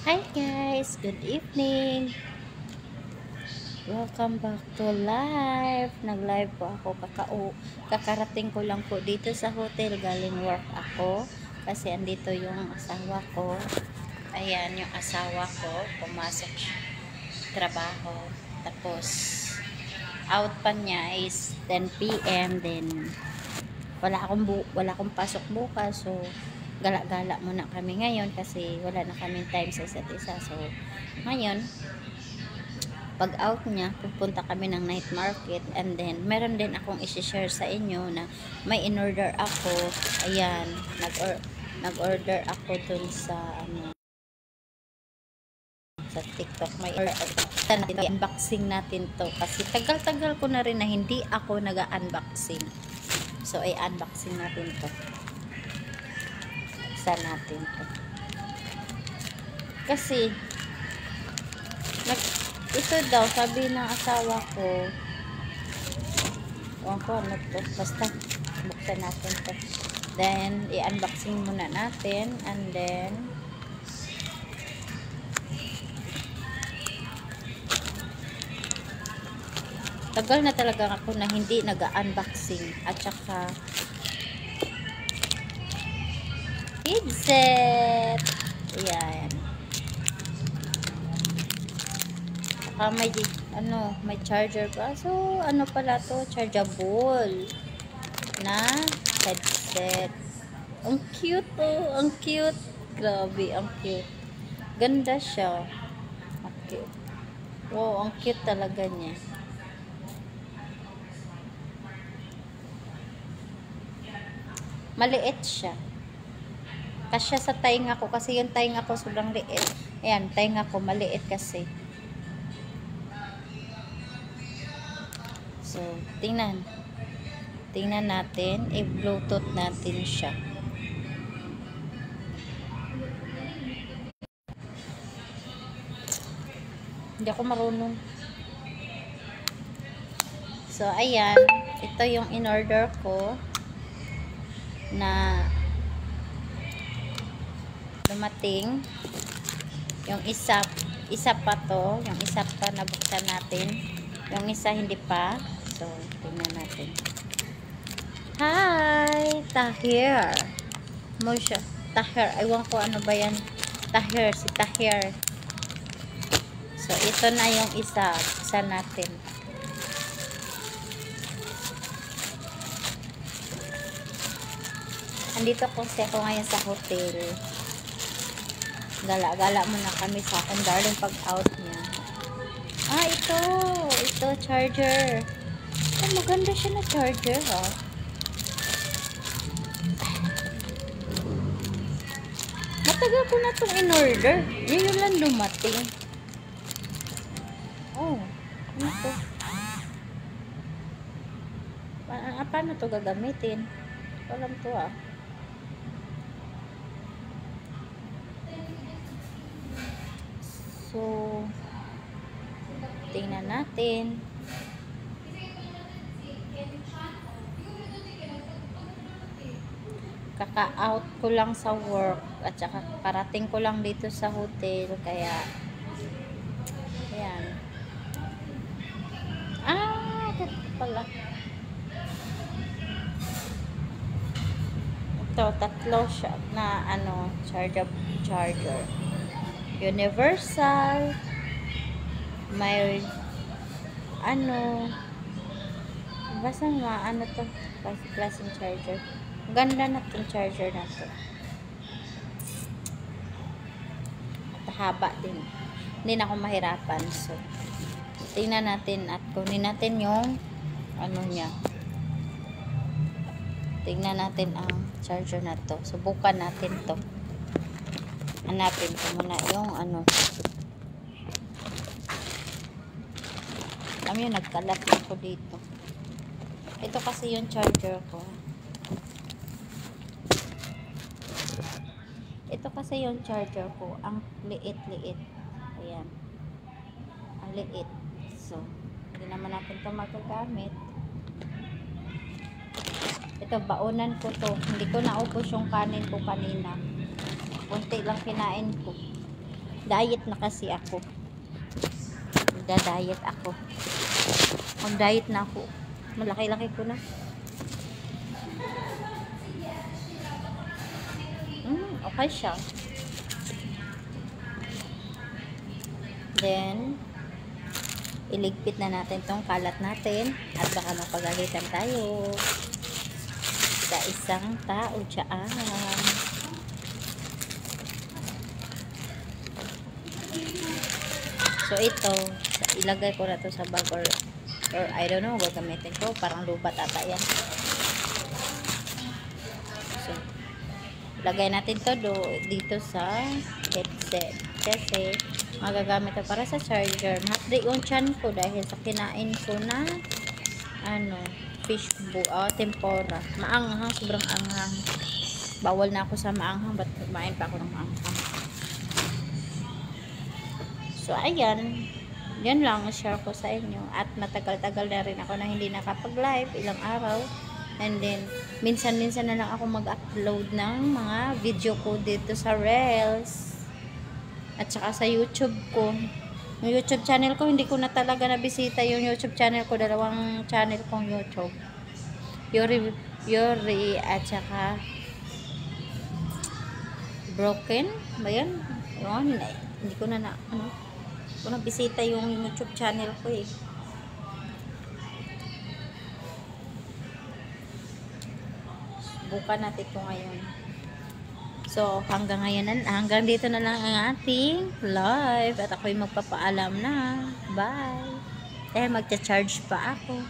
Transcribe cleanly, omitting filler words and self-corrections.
Hi guys, good evening. Welcome back to live. Nag-live po ako kakarating ko lang po dito sa hotel, galing work ako kasi andito yung asawa ko. Ayan yung asawa ko, pumasok siya trabaho. Tapos out pa niya is 10 PM then wala akong pasok bukas, so gala-gala muna kami ngayon kasi wala na kaming time sa isa't isa. So ngayon pag out niya, pupunta kami ng night market, and then meron din akong i-share sa inyo na may in-order ako. Ayan, nag-order ako dun sa sa TikTok. May unboxing natin to kasi tagal-tagal ko na rin na hindi ako nag-unboxing. So ay unboxing natin to. Isa natin to. Kasi ito daw, sabi ng asawa ko, ano to, basta buksan natin to. Then, i-unboxing muna natin, and then, tagal na talaga ako na hindi nag-unboxing, at saka, headset, ayan. May charger pa. So, ano pala to? Chargeable na headset. Ang cute oh. Ang cute. Grabe, ang cute. Ganda siya. Ang cute. Wow, ang cute talaga niya. Maliit siya. Kasya sa tainga ko kasi yung tainga ko sobrang liit. Ayan, tainga ko maliit kasi. So, tingnan natin, i-bluetooth natin siya. Hindi ako marunong. So, ayan, ito yung in-order ko na dumating. Yung isa pa to, yung isa pa nabuksan natin. Yung isa hindi pa. So, tingnan natin. Hi! Tahir. Mo siya. Tahir. Ewan ko ano ba yan. Tahir. Si Tahir. So, ito na yung isa. Buksan natin. Andito kasi ako ngayon sa hotel. Gala-gala muna kami sa akin, darling, pag out niya. Ito, charger. Maganda siya na charger, ha. Matagal ko na itong in-order. Yun lang dumating. Oh, ano to? Paano to gagamitin? Walang to, ah. So, tingnan natin. Kaka-out ko lang sa work at saka parating ko lang dito sa hotel, kaya ayan. Ito pala. Ito, tatlo siya na charger. Universal. May basta to, klaseng charger. Ganda na itong charger na to. At haba din. Hindi na ako mahirapan. So, tingnan natin at kunin natin yung niya. Tingnan natin ang charger na to. Subukan natin to. Hanapin ko muna yung nagkalat ako dito. Ito kasi yung charger ko. Ito kasi yung charger ko. Ang liit-liit. Ayan. Ang liit. So, hindi naman natin ito magagamit. Ito, baonan ko to. Hindi ko naubos yung kanin ko kanina. Kunti lang kinain ko. Diet na kasi ako. Nagda-diet ako. Mag-diet na ako. Malaki-laki ko na. Okay siya. Then, iligpit na natin tong kalat natin at baka mapagalitan tayo sa isang tao dyan. So, ito, ilagay ko na to sa bag or I don't know, gagamitin ko. Parang lubat ata yan. So, lagay natin to dito sa headset. Kasi, magagamit to para sa charger. Mahapdi yung chan ko dahil sa kinain ko na fish tempura. Maanghang, sobrang anghang. Bawal na ako sa maanghang, ba't kumain pa ako ng maanghang. So, ayan. Yan lang share ko sa inyo. At matagal-tagal na rin ako na hindi nakapag-live. Ilang araw. And then, minsan-minsan na lang ako mag-upload ng mga video ko dito sa Reels. At saka sa YouTube ko. Yung YouTube channel ko, hindi ko na talaga nabisita yung YouTube channel ko. Dalawang channel kong YouTube. Yuri at saka Broken. Ba yan? Hindi ko na ko nabisita yung YouTube channel ko eh. Subukan natin ito ngayon. So, hanggang dito na lang ang ating live. At ako'y magpapaalam na. Bye! Magcha-charge pa ako.